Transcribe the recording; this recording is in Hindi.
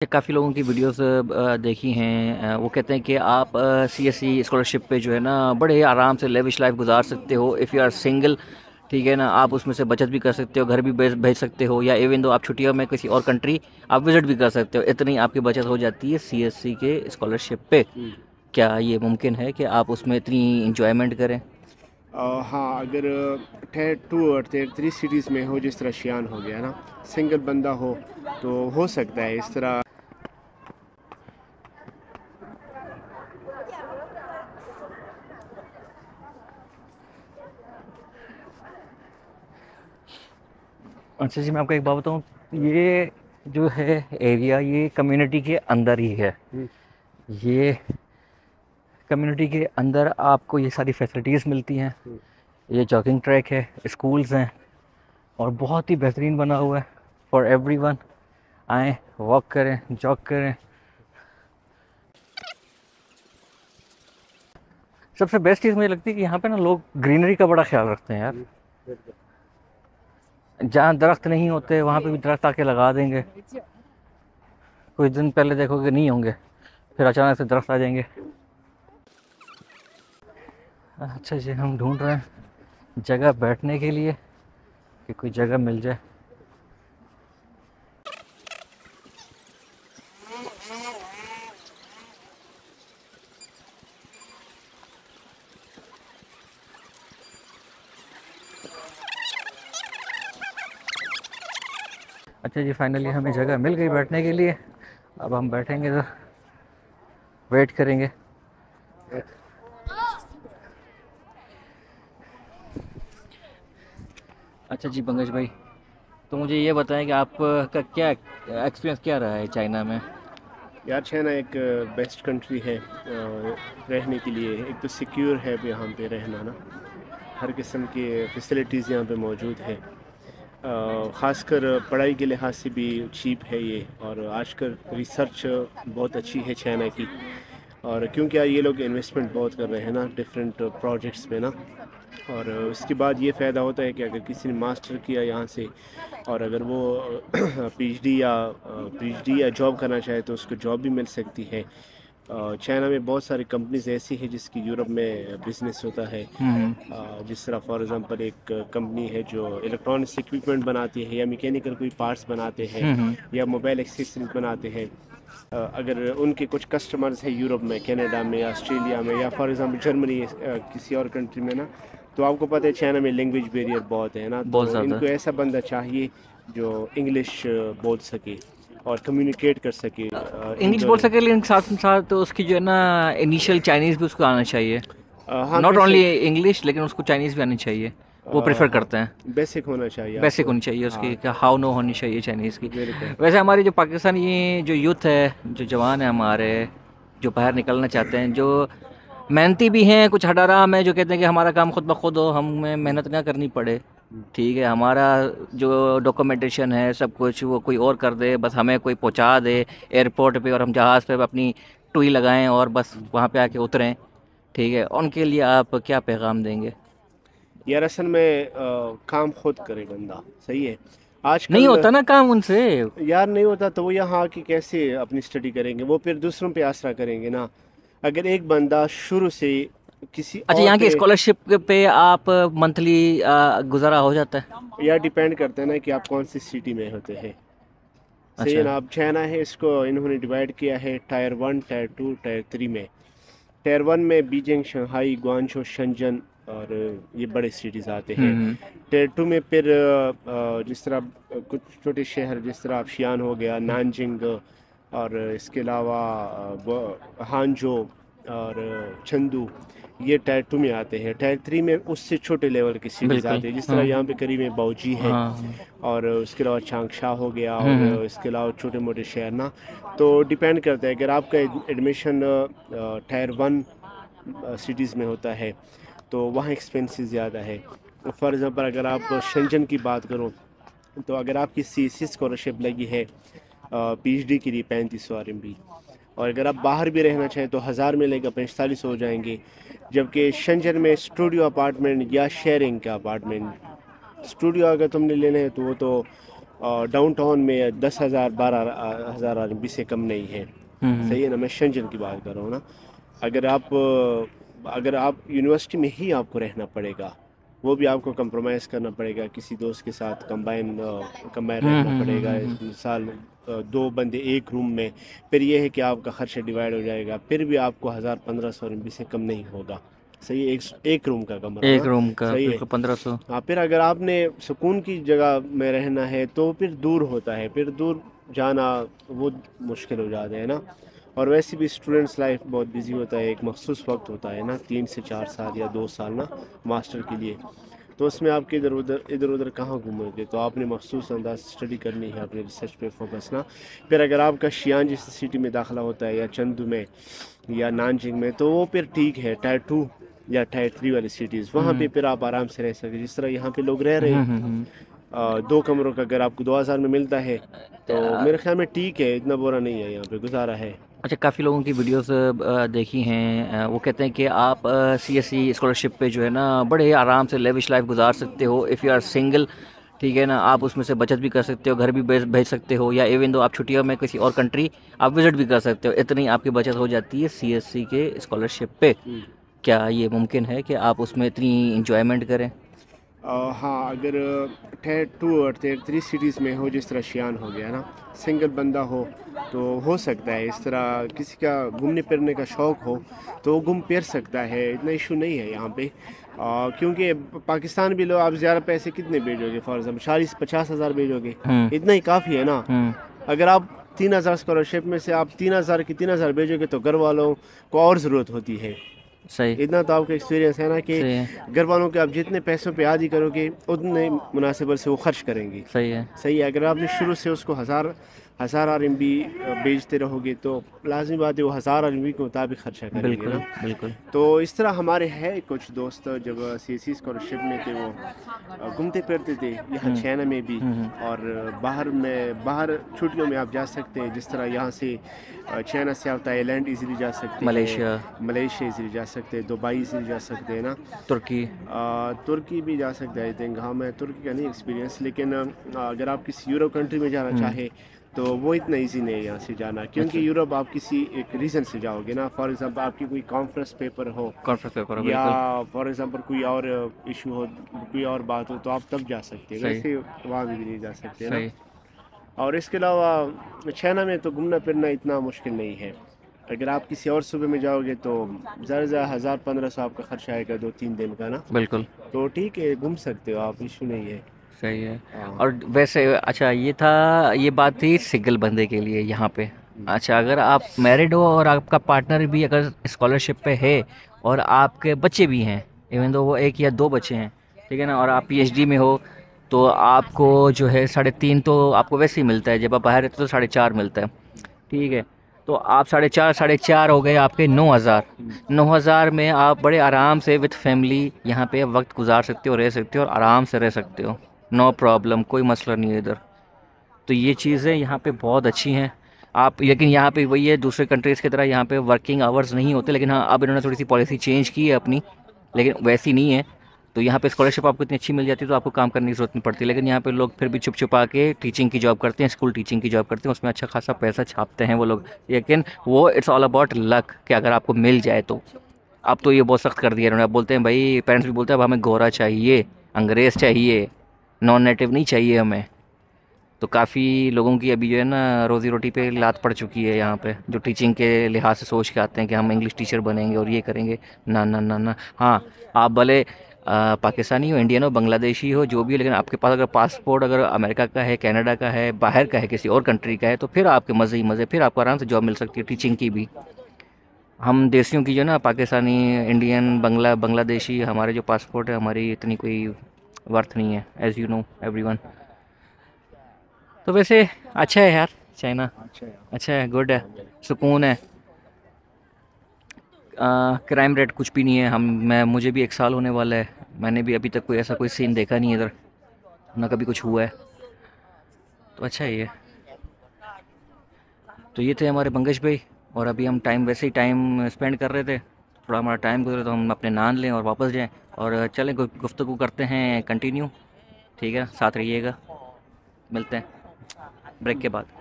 काफ़ी लोगों की वीडियोस देखी हैं। वो कहते हैं कि आप सीएससी स्कॉलरशिप पे जो है ना बड़े आराम से लेविश लाइफ गुजार सकते हो इफ़ यू आर सिंगल। ठीक है ना, आप उसमें से बचत भी कर सकते हो, घर भी भेज भेज सकते हो, या इवन दो आप छुट्टियों में किसी और कंट्री आप विज़िट भी कर सकते हो। इतनी आपकी बचत हो जाती है सीएससी के स्कॉलरशिप पे। हम्म। क्या ये मुमकिन है कि आप उसमें इतनी इंजॉयमेंट करें? हाँ, अगर टेयर 2 और टेयर 3 सिटीज़ में हो, जिस तरह शियान हो गया ना, सिंगल बंदा तो हो सकता है इस तरह। अच्छा जी, मैं आपको एक बात बताऊँ। ये जो है एरिया, ये कम्युनिटी के अंदर ही है। हम्म। ये कम्युनिटी के अंदर आपको ये सारी फैसिलिटीज़ मिलती हैं। हम्म। ये जॉगिंग ट्रैक है, स्कूल्स हैं, और बहुत ही बेहतरीन बना हुआ है फॉर एवरीवन। आएँ, वॉक करें, जॉग करें। सबसे बेस्ट चीज़ मुझे लगती है कि यहाँ पे ना लोग ग्रीनरी का बड़ा ख्याल रखते हैं यार। हम्म। बिल्कुल। जहाँ दरख्त नहीं होते वहाँ पे भी दरख्त आके लगा देंगे। कुछ दिन पहले देखोगे नहीं होंगे, फिर अचानक से दरख्त आ जाएंगे। अच्छा जी, हम ढूंढ रहे हैं जगह बैठने के लिए, कि कोई जगह मिल जाए। अच्छा जी, फाइनली हमें जगह मिल गई बैठने के लिए। अब हम बैठेंगे तो वेट करेंगे। अच्छा जी पंकज भाई, तो मुझे ये बताएं कि आपका क्या एक्सपीरियंस क्या रहा है चाइना में? यार, चाइना एक बेस्ट कंट्री है रहने के लिए। एक तो सिक्योर है यहाँ पे रहना ना, हर किस्म की फैसिलिटीज़ यहाँ पे मौजूद है। ख़ासकर पढ़ाई के लिहाज से भी चीप है ये, और आजकल रिसर्च बहुत अच्छी है चाइना की। और क्योंकि यार ये लोग इन्वेस्टमेंट बहुत कर रहे हैं ना डिफरेंट प्रोजेक्ट्स में ना। और उसके बाद ये फ़ायदा होता है कि अगर किसी ने मास्टर किया यहाँ से, और अगर वो पीएचडी या जॉब करना चाहे तो उसको जॉब भी मिल सकती है। चाइना में बहुत सारी कंपनीज ऐसी है जिसकी यूरोप में बिजनेस होता है। हम्म। जिस तरह फॉर एग्जांपल एक कंपनी है जो इलेक्ट्रॉनिक्स इक्विपमेंट बनाती है, या मैकेनिकल कोई पार्ट्स बनाते हैं, हम्म। या मोबाइल एक्सेसरीज बनाते हैं। अगर उनके कुछ कस्टमर्स हैं यूरोप में, कनाडा में, ऑस्ट्रेलिया में, या फॉर एग्जांपल जर्मनी, किसी और कंट्री में ना, तो आपको पता है चाइना में लैंग्वेज बैरियर बहुत है ना, तो बहुत ज़्यादा। इनको ऐसा बंदा चाहिए जो इंग्लिश बोल सके और कम्युनिकेट कर सके इन इंग्लिश बोल दोनों। सके, लेकिन साथ साथ तो उसकी जो है ना इनिशियल चाइनीज़ भी उसको आना चाहिए। हाँ, नॉट ओनली बेसिक। इंग्लिश, लेकिन उसको चाइनीज़ भी आनी चाहिए। वो प्रेफर हाँ, करते हैं। बेसिक होना चाहिए बेसिक आपको। होनी चाहिए उसकी, हाँ, क्या हाउ नो होनी चाहिए चाइनीज़ की। बिल्कुल। वैसे हमारी जो पाकिस्तानी जो यूथ है, जो जवान है हमारे, जो बाहर निकलना चाहते हैं, जो मेहनती भी हैं, कुछ हटाराम है जो कहते हैं कि हमारा काम खुद ब खुद हो, हमें मेहनत ना करनी पड़े। ठीक है, हमारा जो डॉक्यूमेंटेशन है सब कुछ वो कोई और कर दे, बस हमें कोई पहुंचा दे एयरपोर्ट पे, और हम जहाज़ पे अपनी टुई लगाएं और बस वहाँ पे आके उतरें। ठीक है, उनके लिए आप क्या पैगाम देंगे? यार, असल में काम खुद करे बंदा, सही है। नहीं आजकल होता ना काम उनसे। यार नहीं होता तो वो यहाँ आके कैसे अपनी स्टडी करेंगे? वो फिर दूसरों पे आसरा करेंगे ना। अगर एक बंदा शुरू से किसी अच्छा, और यहाँ की पे, स्कॉलरशिप पे आप मंथली गुजारा हो जाता है? या डिपेंड करता है ना कि आप कौन सी सिटी में होते हैं। सही है अच्छा। ना। अब चाइना है, इसको इन्होंने डिवाइड किया है टायर 1, टायर 2, टायर 3 में। टायर 1 में बीजिंग, शंघाई, ग्वांझो, शंजन और ये बड़े सिटीज़ आते हैं। हम्म। टायर 2 में फिर जिस तरह कुछ छोटे शहर, जिस तरह आप शियान हो गया, नानजिंग, और इसके अलावा हांजो और चंदू, ये टायर 2 में आते हैं। टायर 3 में उससे छोटे लेवल की सिटीज़ बिल्कुल। आते हैं, जिस तरह हाँ। यहाँ पे करीब में बाऊजी है, हाँ। और उसके अलावा चांगशा हो गया, और हम्म। इसके अलावा छोटे मोटे शहर ना। तो डिपेंड करता है, अगर आपका एडमिशन टायर 1 सिटीज़ में होता है तो वहाँ एक्सपेंसेस ज़्यादा है। फॉर एग्ज़ाम्पल अगर आप शंजन की बात करो, तो अगर आपकी सीएससी स्कॉलरशिप लगी है पीएचडी के लिए 3500 RMB, और अगर आप बाहर भी रहना चाहें तो 1000 मिलेगा, 45 हो जाएंगे। जबकि शंजन में स्टूडियो अपार्टमेंट या शेयरिंग का अपार्टमेंट, स्टूडियो अगर तुमने लेना है तो वो तो और डाउनटाउन में 10,000 12,000 RMB से कम नहीं है। सही है ना, मैं शेंजन की बात कर रहा हूँ ना। अगर आप यूनिवर्सिटी में ही आपको रहना पड़ेगा, वो भी आपको कंप्रोमाइज़ करना पड़ेगा, किसी दोस्त के साथ कंबाइन रहना पड़ेगा। मिसाल 2 बंदे एक रूम में, फिर ये है कि आपका खर्चा डिवाइड हो जाएगा, फिर भी आपको 1,000-1,500 RMB से कम नहीं होगा। सही है, एक रूम का कमरा एक ना। रूम का सही है। बिल्कुल 1500। हाँ, फिर अगर आपने सुकून की जगह में रहना है तो फिर दूर होता है, फिर दूर जाना वो मुश्किल हो जाता है ना। और वैसे भी स्टूडेंट्स लाइफ बहुत बिजी होता है, एक मखसूस वक्त होता है ना, 3 से 4 साल या 2 साल ना मास्टर के लिए। तो उसमें आपके इधर उधर कहाँ घूमोगे, तो आपने मखसूस अंदाज स्टडी करनी है, अपने रिसर्च पे फोकस ना। फिर अगर आपका शियान जैसी सिटी में दाखिला होता है, या चंदू में या नानजिंग में, तो वो फिर ठीक है। टायर 2 या टायर 3 वाली सिटीज़, वहाँ पे फिर आप आराम से रह सकते, जिस तरह यहाँ पे लोग रह रहे हैं। 2 कमरों का अगर आपको 2,000 में मिलता है तो मेरे ख्याल में ठीक है, इतना बुरा नहीं है, यहाँ पे गुजारा है। अच्छा, काफ़ी लोगों की वीडियोस देखी हैं, वो कहते हैं कि आप CSE स्कॉलरशिप पे जो है ना बड़े आराम से लेविश लाइफ गुजार सकते हो इफ़ यू आर सिंगल। ठीक है ना, आप उसमें से बचत भी कर सकते हो, घर भी भेज सकते हो, या इवन दो आप छुट्टियों में किसी और कंट्री आप विज़िट भी कर सकते हो, इतनी आपकी बचत हो जाती है CSE के स्कॉलरशिप पे। क्या ये मुमकिन है कि आप उसमें इतनी इंजॉयमेंट करें? हाँ, अगर टायर 2 और टायर 3 सिटीज़ में हो, जिस तरह शियान हो गया ना, सिंगल बंदा हो तो सकता है। इस तरह किसी का घूमने फिरने का शौक़ हो तो वो घूम फिर सकता है, इतना इशू नहीं है यहाँ पे। क्योंकि पाकिस्तान भी लो, आप ज़्यादा पैसे कितने भेजोगे, फॉर एग्जाम्पल 40-50 हज़ार भेजोगे, इतना ही काफ़ी है ना। अगर आप 3,000 स्कॉलरशिप में से आप 3,000 की 3,000 भेजोगे तो घर वालों को और ज़रूरत होती है। सही। इतना तो आपका एक्सपीरियंस है ना कि सही है। घर वालों के आप जितने पैसों पे आदी करोगे उतने मुनासिब से वो खर्च करेंगे। सही है। सही है। अगर आपने शुरू से उसको हज़ार RMB बेचते रहोगे तो लाजमी बात है वो 1,000 RMB के मुताबिक खर्चा करेंगे बिल्कुल ना। बिल्कुल। तो इस तरह हमारे हैं कुछ दोस्त, जब CSE स्कॉलरशिप में थे वो घूमते फिरते थे यहाँ चाइना में भी, और बाहर छुट्टियों में आप जा सकते हैं। जिस तरह यहाँ से चाइना से आप थाईलैंड इजीली जा सकते हैं, मलेशिया इजीली जा सकते हैं, दुबई इजीली जा सकते हैं ना, तुर्की भी जा सकते हैं। आई थिंक, हाँ, मैं तुर्की का नहीं एक्सपीरियंस, लेकिन अगर आप किसी यूरोप कंट्री में जाना चाहे तो वो इतना इजी नहीं है यहाँ से जाना, क्योंकि यूरोप आप किसी एक रीज़न से जाओगे ना। फॉर एग्जांपल आपकी कोई कॉन्फ्रेंस पेपर हो, या फॉर एग्जांपल कोई और इशू हो, कोई और बात हो, तो आप तब जा सकते हैं, वैसे वहाँ भी नहीं जा सकते ना। और इसके अलावा चाइना में तो घूमना फिरना इतना मुश्किल नहीं है। अगर आप किसी और सूबे में जाओगे तो ज़्यादा से ज़्यादा 1,000-1,500 आपका खर्चा आएगा 2-3 दिन का ना। बिल्कुल। तो ठीक है, घूम सकते हो आप, इशू नहीं है। सही है। और वैसे अच्छा, ये बात थी सिंगल बंदे के लिए यहाँ पे। अच्छा, अगर आप मैरिड हो और आपका पार्टनर भी अगर स्कॉलरशिप पे है और आपके बच्चे भी हैं, इवन दो वो 1 या 2 बच्चे हैं, ठीक है ना, और आप PhD में हो, तो आपको जो है 3.5 तो आपको वैसे ही मिलता है, जब आप बाहर रहते हो तो 4.5 मिलता है। ठीक है, तो आप 4.5 हो गए आपके 9,000 में आप बड़े आराम से विद फैमिली यहाँ पे वक्त गुजार सकते हो, रह सकते हो और आराम से रह सकते हो, नो प्रॉब्लम, कोई मसला नहीं है इधर। तो ये चीज़ें यहाँ पे बहुत अच्छी हैं। आप लेकिन यहाँ पे वही है, दूसरे कंट्रीज़ की तरह यहाँ पे वर्किंग आवर्स नहीं होते, लेकिन हाँ अब इन्होंने थोड़ी सी पॉलिसी चेंज की है अपनी, लेकिन वैसी नहीं है। तो यहाँ पे स्कॉलरशिप आपको इतनी अच्छी मिल जाती है तो आपको काम करने की ज़रूरत नहीं पड़ती, लेकिन यहाँ पे लोग फिर भी छुप छुपा के टीचिंग की जॉब करते हैं, स्कूल टीचिंग की जॉब करते हैं, उसमें अच्छा खासा पैसा छापते हैं वो लोग। लेकिन वो इट्स ऑल अबाउट लक कि अगर आपको मिल जाए तो। अब तो ये बहुत सख्त कर दिया इन्होंने, अब बोलते हैं भाई, पेरेंट्स भी बोलते हैं अब हमें गोरा चाहिए, अंग्रेज़ चाहिए, नॉन नेटिव नहीं चाहिए हमें। तो काफ़ी लोगों की अभी जो है ना रोज़ी रोटी पे लात पड़ चुकी है यहाँ पे, जो टीचिंग के लिहाज से सोच के आते हैं कि हम इंग्लिश टीचर बनेंगे और ये करेंगे। ना ना ना ना। हाँ, आप भले पाकिस्तानी हो, इंडियन हो, बांग्लादेशी हो, जो भी हो, लेकिन आपके पास अगर पासपोर्ट अगर अमेरिका का है, कनाडा का है, बाहर का है, किसी और कंट्री का है, तो फिर आपके मज़े ही मज़े, फिर आपको आराम से जॉब मिल सकती है टीचिंग की भी। हम देशियों की जो ना पाकिस्तानी, इंडियन, बांग्लादेशी, हमारे जो पासपोर्ट है हमारी इतनी कोई वर्थ नहीं है, एज़ यू नो एवरीवन। तो वैसे अच्छा है यार चाइना, अच्छा है, गुड है, सुकून है। क्राइम रेट कुछ भी नहीं है। मुझे भी 1 साल होने वाला है, मैंने भी अभी तक कोई ऐसा कोई सीन देखा नहीं है इधर, ना कभी कुछ हुआ है, तो अच्छा ही है। तो ये थे हमारे पंकज भाई, और अभी हम वैसे ही टाइम स्पेंड कर रहे थे, थोड़ा हमारा टाइम गुजरे तो हम अपने नान लें और वापस जाएं, और चलें गुफ्तगू करते हैं कंटिन्यू। ठीक है, साथ रहिएगा। मिलते हैं ब्रेक के बाद।